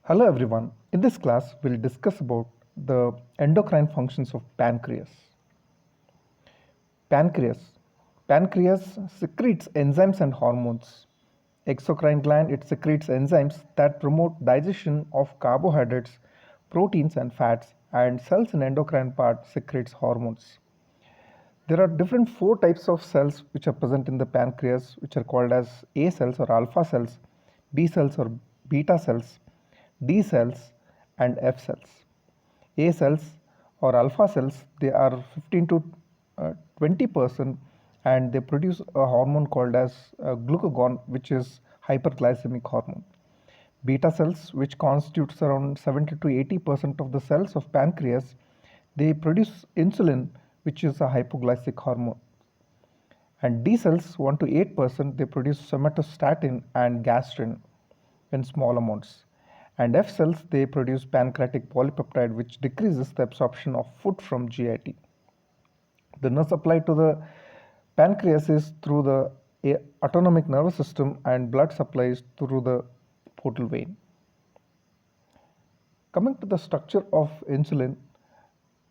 Hello everyone. In this class, we'll discuss about the endocrine functions of pancreas. Pancreas. Pancreas secretes enzymes and hormones. Exocrine gland, it secretes enzymes that promote digestion of carbohydrates, proteins and fats, and cells in endocrine part secretes hormones. There are different four types of cells which are present in the pancreas, which are called as A cells or alpha cells, B cells or beta cells, D cells, and F cells. A cells or alpha cells, they are 15 to 20%, and they produce a hormone called as glucagon, which is hyperglycemic hormone. Beta cells, which constitutes around 70 to 80% of the cells of pancreas, they produce insulin, which is a hypoglycemic hormone. And D cells, 1 to 8%, they produce somatostatin and gastrin in small amounts. And F cells, they produce pancreatic polypeptide, which decreases the absorption of food from GIT. The nerve supply to the pancreas is through the autonomic nervous system, and blood supply is through the portal vein. Coming to the structure of insulin,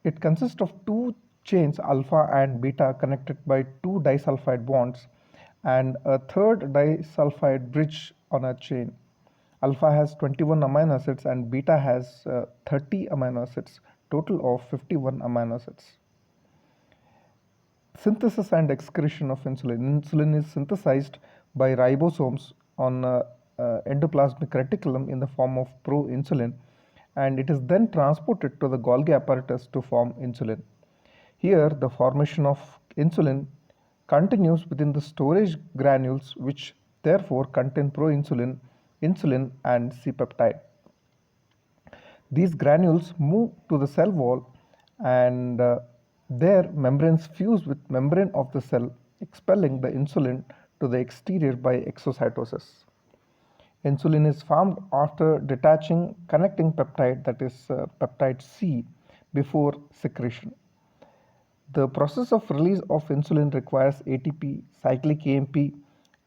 it consists of two chains alpha and beta connected by two disulfide bonds and a third disulfide bridge on a chain. Alpha has 21 amino acids and beta has 30 amino acids, total of 51 amino acids. Synthesis and excretion of insulin. Insulin is synthesized by ribosomes on endoplasmic reticulum in the form of proinsulin, and it is then transported to the Golgi apparatus to form insulin. Here, the formation of insulin continues within the storage granules, which therefore contain proinsulin, insulin, and C-peptide. These granules move to the cell wall, and their membranes fuse with membrane of the cell, expelling the insulin to the exterior by exocytosis. Insulin is formed after detaching connecting peptide, that is peptide C, before secretion. The process of release of insulin requires ATP, cyclic AMP,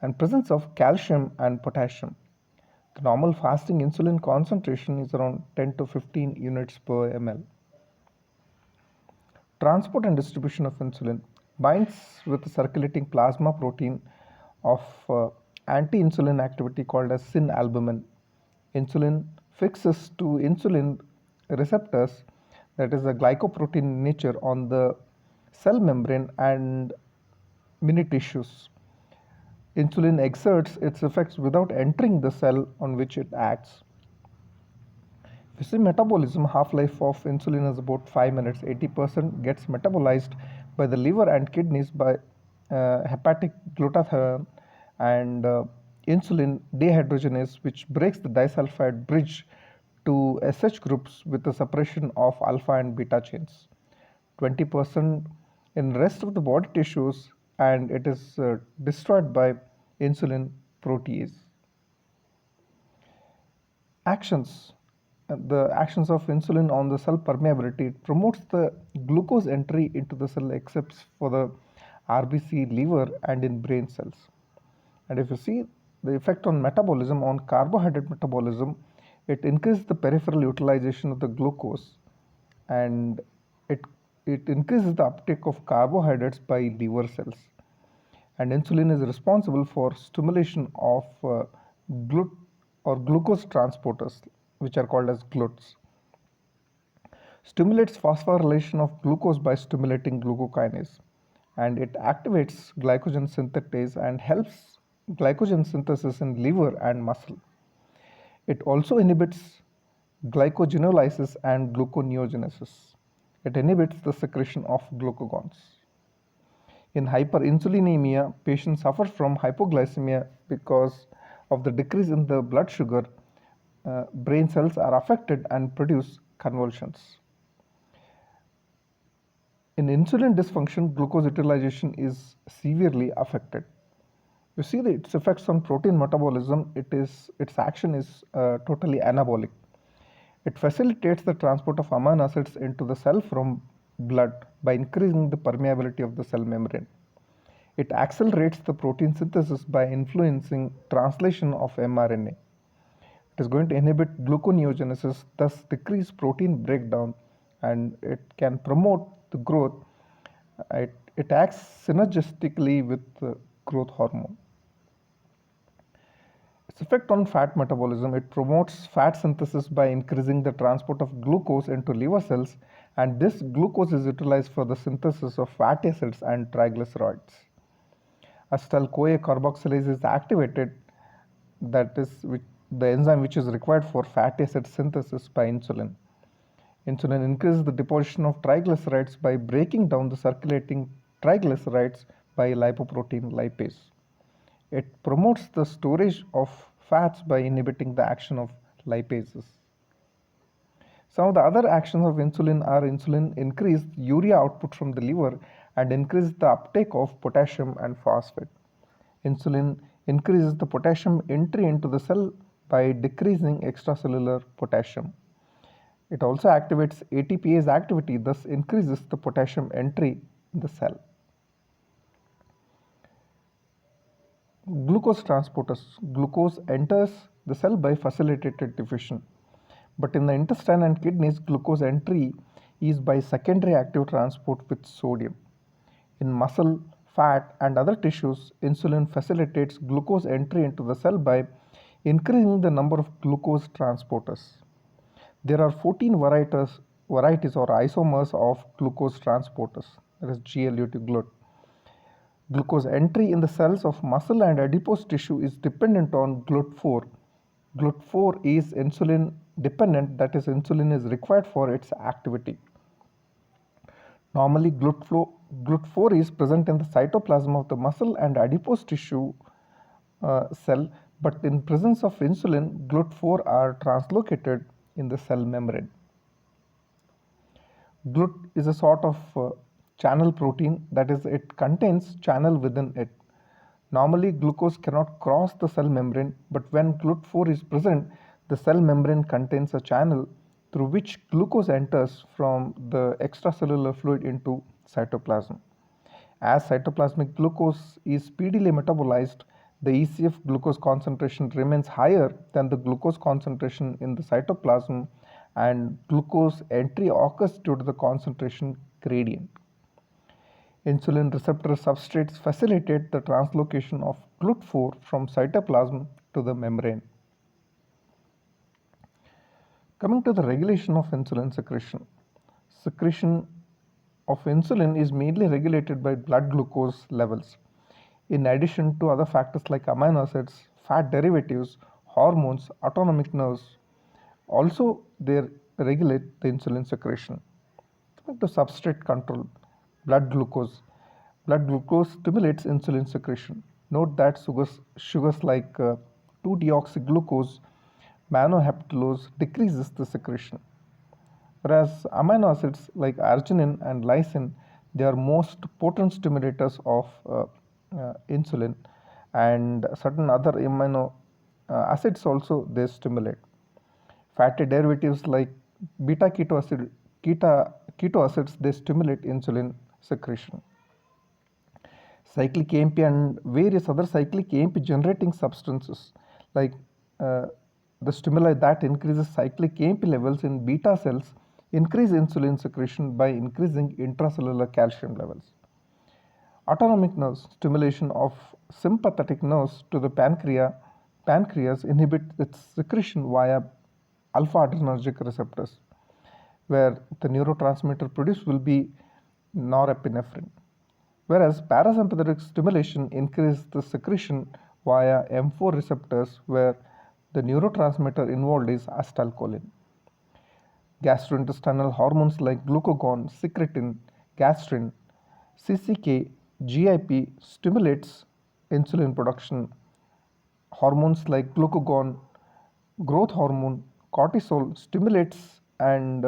and presence of calcium and potassium. The normal fasting insulin concentration is around 10 to 15 units per ml. Transport and distribution of insulin binds with the circulating plasma protein of anti-insulin activity called as syn-albumin. Insulin fixes to insulin receptors, that is a glycoprotein in nature, on the cell membrane and mini tissues. Insulin exerts its effects without entering the cell on which it acts. If you see metabolism, half-life of insulin is about 5 minutes. 80% gets metabolized by the liver and kidneys by hepatic glutathione and insulin dehydrogenase, which breaks the disulfide bridge to SH groups with the separation of alpha and beta chains. 20% in rest of the body tissues, and it is destroyed by insulin protease. Actions. The actions of insulin on the cell permeability, it promotes the glucose entry into the cell except for the RBC, liver, and in brain cells. And if you see the effect on metabolism, on carbohydrate metabolism, it increases the peripheral utilization of the glucose, and it increases the uptake of carbohydrates by liver cells. And insulin is responsible for stimulation of glucose transporters, which are called as GLUTs. Stimulates phosphorylation of glucose by stimulating glucokinase, and it activates glycogen synthetase and helps glycogen synthesis in liver and muscle. It also inhibits glycogenolysis and gluconeogenesis. It inhibits the secretion of glucagons. In hyperinsulinemia, patients suffer from hypoglycemia because of the decrease in the blood sugar. Brain cells are affected and produce convulsions. In insulin dysfunction, glucose utilization is severely affected. You see its effects on protein metabolism. Its action is totally anabolic. It facilitates the transport of amino acids into the cell from blood by increasing the permeability of the cell membrane. It accelerates the protein synthesis by influencing translation of mRNA. It is going to inhibit gluconeogenesis, thus decrease protein breakdown, and it can promote the growth. It acts synergistically with growth hormone. Its effect on fat metabolism: it promotes fat synthesis by increasing the transport of glucose into liver cells, and this glucose is utilized for the synthesis of fatty acids and triglycerides. Acetyl-CoA carboxylase is activated, that is the enzyme which is required for fatty acid synthesis by insulin. Insulin increases the deposition of triglycerides by breaking down the circulating triglycerides by lipoprotein lipase. It promotes the storage of fats by inhibiting the action of lipases. Some of the other actions of insulin are: insulin increases urea output from the liver and increases the uptake of potassium and phosphate. Insulin increases the potassium entry into the cell by decreasing extracellular potassium. It also activates ATPase activity, thus increases the potassium entry in the cell. Glucose transporters. Glucose enters the cell by facilitated diffusion. But in the intestine and kidneys, glucose entry is by secondary active transport with sodium. In muscle, fat, and other tissues, insulin facilitates glucose entry into the cell by increasing the number of glucose transporters. There are 14 varieties or isomers of glucose transporters, that is GLUT, GLUT. Glucose entry in the cells of muscle and adipose tissue is dependent on GLUT4. GLUT4 is insulin dependent, that is, insulin is required for its activity. Normally, GLUT4 is present in the cytoplasm of the muscle and adipose tissue cell, but in presence of insulin, GLUT4 are translocated in the cell membrane. GLUT is a sort of channel protein, that is, it contains channel within it. Normally, glucose cannot cross the cell membrane, but when GLUT4 is present, the cell membrane contains a channel through which glucose enters from the extracellular fluid into cytoplasm. As cytoplasmic glucose is speedily metabolized, the ECF glucose concentration remains higher than the glucose concentration in the cytoplasm, and glucose entry occurs due to the concentration gradient. Insulin receptor substrates facilitate the translocation of GLUT4 from cytoplasm to the membrane. Coming to the regulation of insulin secretion. Secretion of insulin is mainly regulated by blood glucose levels, in addition to other factors like amino acids, fat derivatives, hormones, autonomic nerves. Also, they regulate the insulin secretion. Coming to substrate control, blood glucose. Blood glucose stimulates insulin secretion. Note that sugars like 2-deoxyglucose, manoheptulose decreases the secretion. Whereas amino acids like arginine and lysine, they are most potent stimulators of insulin, and certain other amino acids also they stimulate. Fatty derivatives like beta keto acids they stimulate insulin secretion. Cyclic AMP and various other cyclic AMP generating substances like the stimuli that increases cyclic AMP levels in beta cells increase insulin secretion by increasing intracellular calcium levels. Autonomic nerves, stimulation of sympathetic nerves to the pancreas inhibit its secretion via alpha adrenergic receptors, where the neurotransmitter produced will be norepinephrine. Whereas parasympathetic stimulation increases the secretion via M4 receptors, where the neurotransmitter involved is acetylcholine. Gastrointestinal hormones like glucagon, secretin, gastrin, CCK, GIP stimulates insulin production. Hormones like glucagon, growth hormone, cortisol stimulates, and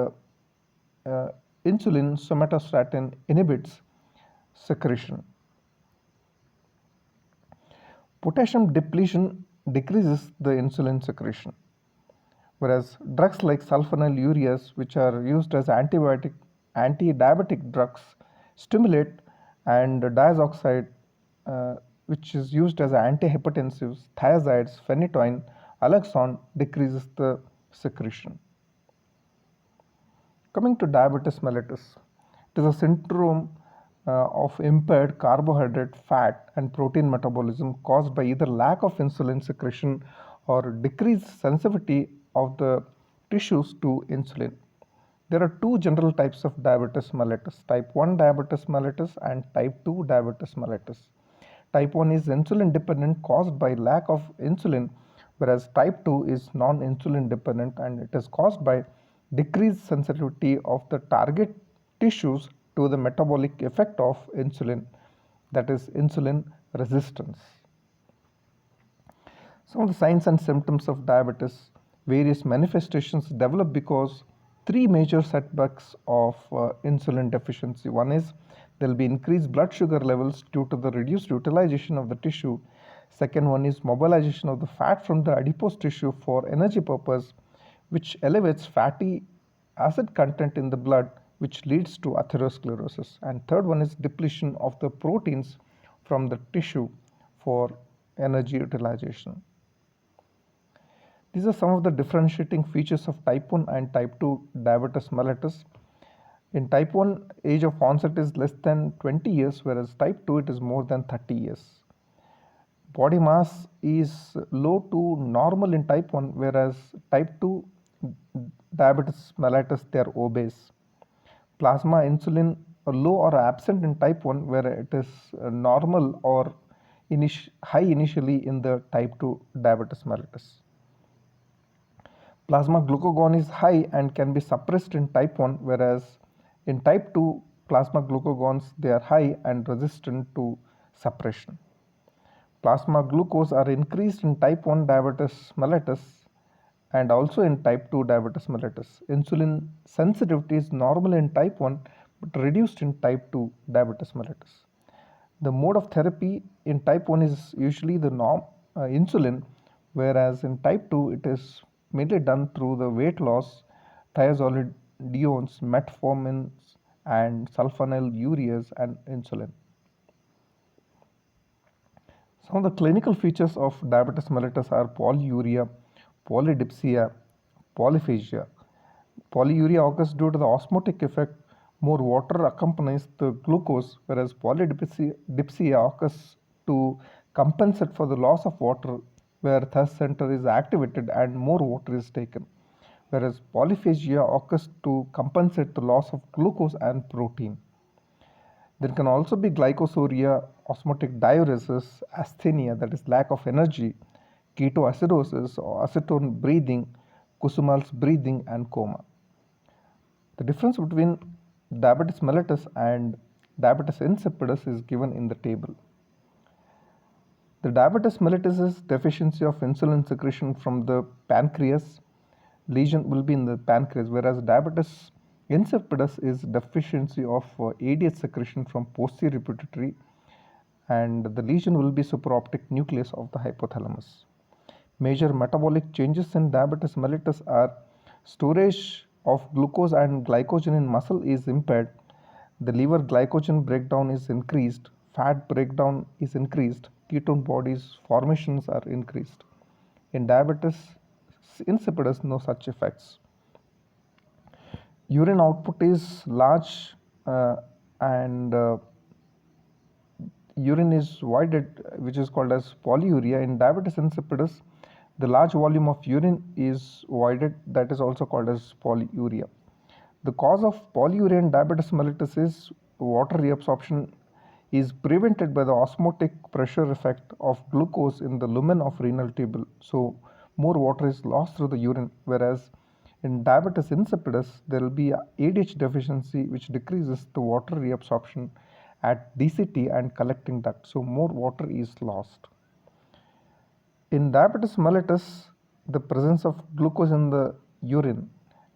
insulin somatostatin inhibits secretion. Potassium depletion decreases the insulin secretion, whereas drugs like sulfonylureas, which are used as anti-diabetic drugs, stimulate, and diazoxide, which is used as antihypertensives, thiazides, phenytoin, alloxan decreases the secretion. Coming to diabetes mellitus, it is a syndrome of impaired carbohydrate, fat, and protein metabolism caused by either lack of insulin secretion or decreased sensitivity of the tissues to insulin. There are two general types of diabetes mellitus, type 1 diabetes mellitus and type 2 diabetes mellitus. Type 1 is insulin dependent caused by lack of insulin, whereas type 2 is non-insulin dependent and it is caused by decreased sensitivity of the target tissues to the metabolic effect of insulin, that is insulin resistance. Some of the signs and symptoms of diabetes, various manifestations develop because three major setbacks of insulin deficiency. One is there will be increased blood sugar levels due to the reduced utilization of the tissue. Second one is mobilization of the fat from the adipose tissue for energy purpose, which elevates fatty acid content in the blood, which leads to atherosclerosis. And third one is depletion of the proteins from the tissue for energy utilization. These are some of the differentiating features of type 1 and type 2 diabetes mellitus. In type 1, age of onset is less than 20 years, whereas type 2 it is more than 30 years. Body mass is low to normal in type 1, whereas type 2 diabetes mellitus they are obese. Plasma insulin low or absent in type 1, where it is normal or high initially in the type 2 diabetes mellitus. Plasma glucagon is high and can be suppressed in type 1, whereas in type 2 plasma glucagons they are high and resistant to suppression. Plasma glucose are increased in type 1 diabetes mellitus and also in type 2 diabetes mellitus. Insulin sensitivity is normal in type 1 but reduced in type 2 diabetes mellitus. The mode of therapy in type 1 is usually the insulin, whereas in type 2 it is mainly done through the weight loss, thiazolidinones, metformins, and sulfonylureas and insulin. Some of the clinical features of diabetes mellitus are polyuria, polydipsia, polyphagia. Polyuria occurs due to the osmotic effect. More water accompanies the glucose, whereas polydipsia occurs to compensate for the loss of water, where thirst center is activated and more water is taken. Whereas polyphagia occurs to compensate the loss of glucose and protein. There can also be glycosuria, osmotic diuresis, asthenia, that is lack of energy, ketoacidosis or acetone breathing, Kussmaul's breathing, and coma. The difference between diabetes mellitus and diabetes insipidus is given in the table. The diabetes mellitus is deficiency of insulin secretion from the pancreas. Lesion will be in the pancreas, whereas diabetes insipidus is deficiency of ADH secretion from posterior pituitary, and the lesion will be supraoptic nucleus of the hypothalamus. Major metabolic changes in diabetes mellitus are storage of glucose and glycogen in muscle is impaired, the liver glycogen breakdown is increased, fat breakdown is increased, ketone bodies formations are increased. In diabetes insipidus, no such effects. Urine output is large and urine is voided, which is called as polyuria. In diabetes insipidus, the large volume of urine is voided, that is also called as polyuria. The cause of polyuria in diabetes mellitus is water reabsorption is prevented by the osmotic pressure effect of glucose in the lumen of renal tubule. So more water is lost through the urine, whereas in diabetes insipidus there will be ADH deficiency which decreases the water reabsorption at DCT and collecting duct, so more water is lost. In diabetes mellitus, the presence of glucose in the urine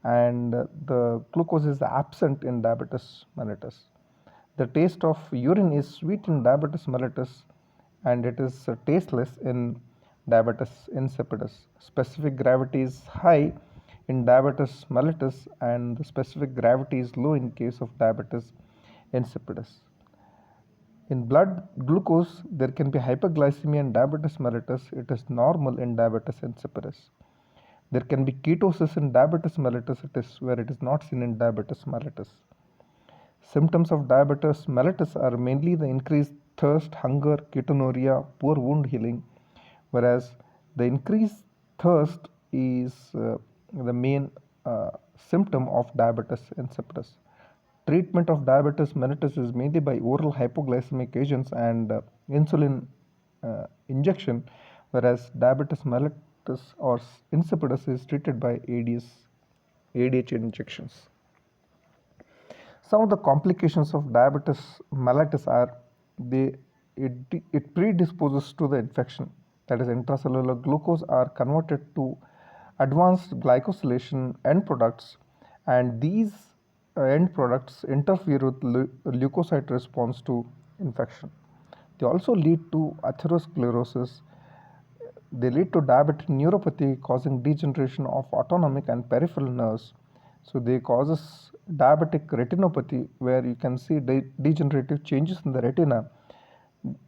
and the glucose is absent in diabetes mellitus. The taste of urine is sweet in diabetes mellitus and it is tasteless in diabetes insipidus. Specific gravity is high in diabetes mellitus and the specific gravity is low in case of diabetes insipidus. In blood glucose, there can be hyperglycemia in diabetes mellitus. It is normal in diabetes insipidus. There can be ketosis in diabetes mellitus. It is where it is not seen in diabetes mellitus. Symptoms of diabetes mellitus are mainly the increased thirst, hunger, ketonuria, poor wound healing, whereas the increased thirst is the main symptom of diabetes insipidus. Treatment of diabetes mellitus is mainly by oral hypoglycemic agents and insulin injection, whereas diabetes mellitus or insipidus is treated by ADH injections. Some of the complications of diabetes mellitus are it predisposes to the infection. That is, intracellular glucose are converted to advanced glycosylation end products, and these end products interfere with leukocyte response to infection. They also lead to atherosclerosis. They lead to diabetic neuropathy, causing degeneration of autonomic and peripheral nerves. So they causes diabetic retinopathy, where you can see degenerative changes in the retina.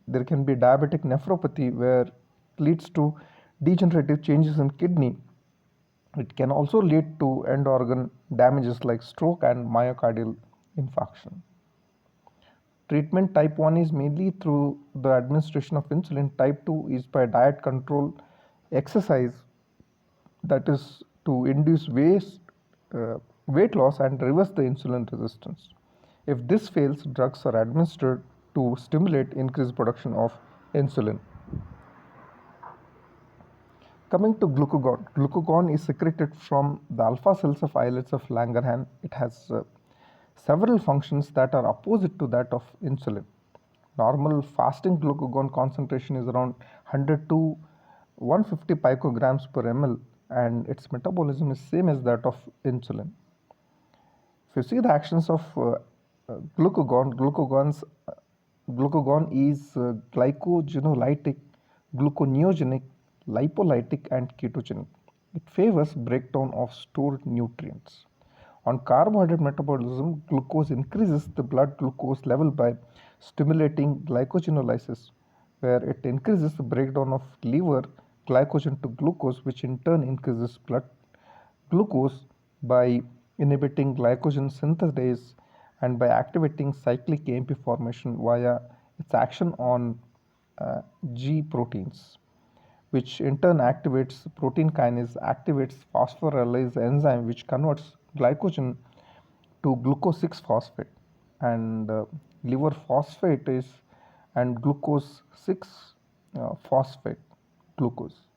There can be diabetic nephropathy, where it leads to degenerative changes in kidney. It can also lead to end organ damages like stroke and myocardial infarction. Treatment type 1 is mainly through the administration of insulin. Type 2 is by diet control, exercise, that is to induce weight loss and reverse the insulin resistance. If this fails, drugs are administered to stimulate increased production of insulin. Coming to glucagon. Glucagon is secreted from the alpha cells of islets of Langerhans. It has several functions that are opposite to that of insulin. Normal fasting glucagon concentration is around 100 to 150 picograms per ml, and its metabolism is same as that of insulin. If you see the actions of glucagon, glucagon is glycogenolytic, gluconeogenic, lipolytic, and ketogenic. It favors breakdown of stored nutrients. On carbohydrate metabolism, glucose increases the blood glucose level by stimulating glycogenolysis, where it increases the breakdown of liver glycogen to glucose, which in turn increases blood glucose by inhibiting glycogen synthase and by activating cyclic AMP formation via its action on G proteins, which in turn activates protein kinase, activates phosphorylase enzyme, which converts glycogen to glucose 6 phosphate, and liver phosphate is and glucose 6 phosphate glucose,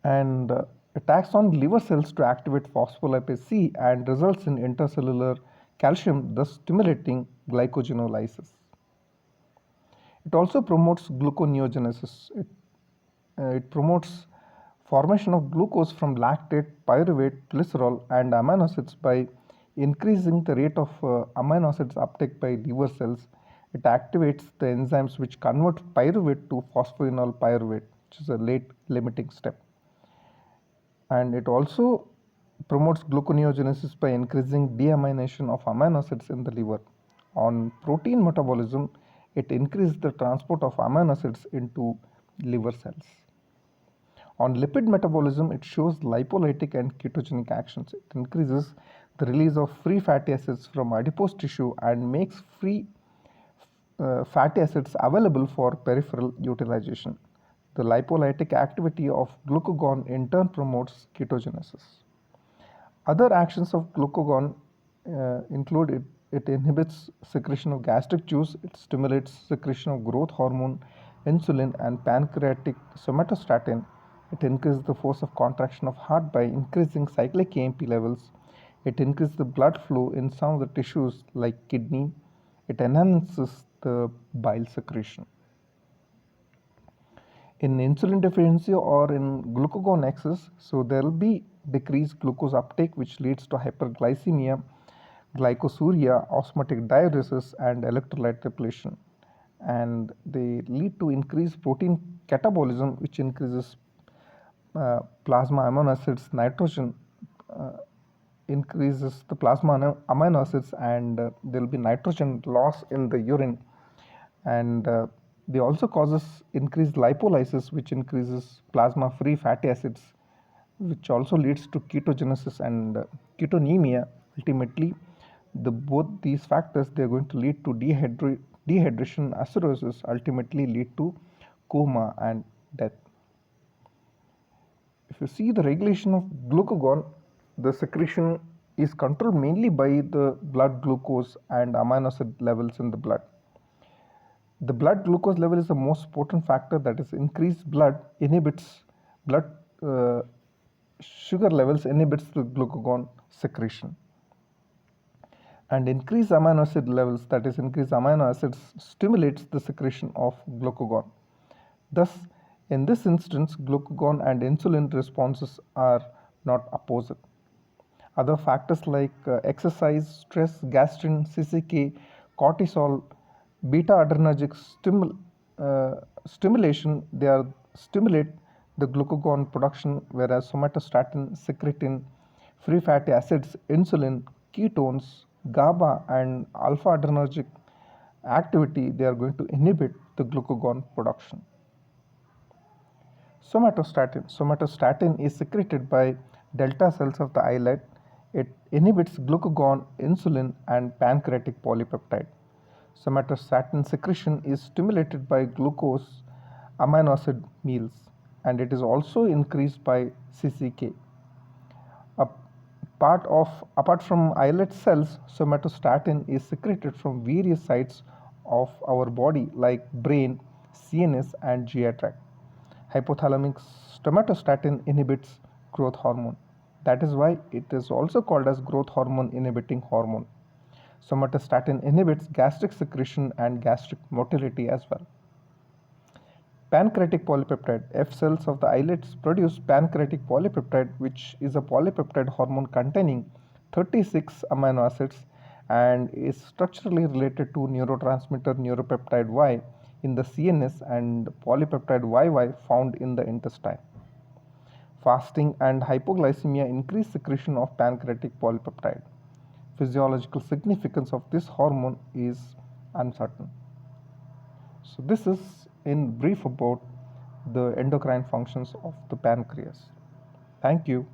and it acts on liver cells to activate phospholipase C and results in intercellular calcium, thus stimulating glycogenolysis. It also promotes gluconeogenesis. It promotes formation of glucose from lactate, pyruvate, glycerol, and amino acids by increasing the rate of amino acids uptake by liver cells. It activates the enzymes which convert pyruvate to phosphoenol pyruvate, which is a late limiting step. And it also promotes gluconeogenesis by increasing deamination of amino acids in the liver. On protein metabolism, it increases the transport of amino acids into liver cells. On lipid metabolism, it shows lipolytic and ketogenic actions. It increases the release of free fatty acids from adipose tissue and makes free fatty acids available for peripheral utilization. The lipolytic activity of glucagon in turn promotes ketogenesis. Other actions of glucagon include it inhibits secretion of gastric juice, it stimulates secretion of growth hormone, insulin, and pancreatic somatostatin. It increases the force of contraction of heart by increasing cyclic AMP levels. It increases the blood flow in some of the tissues like kidney. It enhances the bile secretion. In insulin deficiency or in glucagon excess, so there will be decreased glucose uptake, which leads to hyperglycemia, glycosuria, osmotic diuresis, and electrolyte depletion. And they lead to increased protein catabolism, which increases plasma amino acids, nitrogen, increases the plasma amino acids, and there will be nitrogen loss in the urine, and they also causes increased lipolysis, which increases plasma free fatty acids, which also leads to ketogenesis and ketonemia. Ultimately, both these factors, they are going to lead to dehydration, acidosis, ultimately lead to coma and death. If you see the regulation of glucagon, the secretion is controlled mainly by the blood glucose and amino acid levels in the blood. The blood glucose level is the most potent factor, that is increased blood inhibits blood sugar levels, inhibits the glucagon secretion, and increased amino acid levels, that is increased amino acids, stimulates the secretion of glucagon. Thus, in this instance, glucagon and insulin responses are not opposite. Other factors like exercise, stress, gastrin, CCK, cortisol, beta-adrenergic stimulation, they are stimulate the glucagon production, whereas somatostatin, secretin, free fatty acids, insulin, ketones, GABA, and alpha-adrenergic activity, they are going to inhibit the glucagon production. Somatostatin is secreted by delta cells of the islet. It inhibits glucagon, insulin, and pancreatic polypeptide. Somatostatin secretion is stimulated by glucose amino acid meals, and it is also increased by CCK. Apart from islet cells, somatostatin is secreted from various sites of our body like brain, CNS, and GI tract. Hypothalamic somatostatin inhibits growth hormone. That is why it is also called as growth hormone inhibiting hormone. Somatostatin inhibits gastric secretion and gastric motility as well. Pancreatic polypeptide. F cells of the islets produce pancreatic polypeptide, which is a polypeptide hormone containing 36 amino acids and is structurally related to neurotransmitter neuropeptide Y in the CNS and polypeptide YY found in the intestine. Fasting and hypoglycemia increase secretion of pancreatic polypeptide. Physiological significance of this hormone is uncertain. So this is in brief about the endocrine functions of the pancreas. Thank you.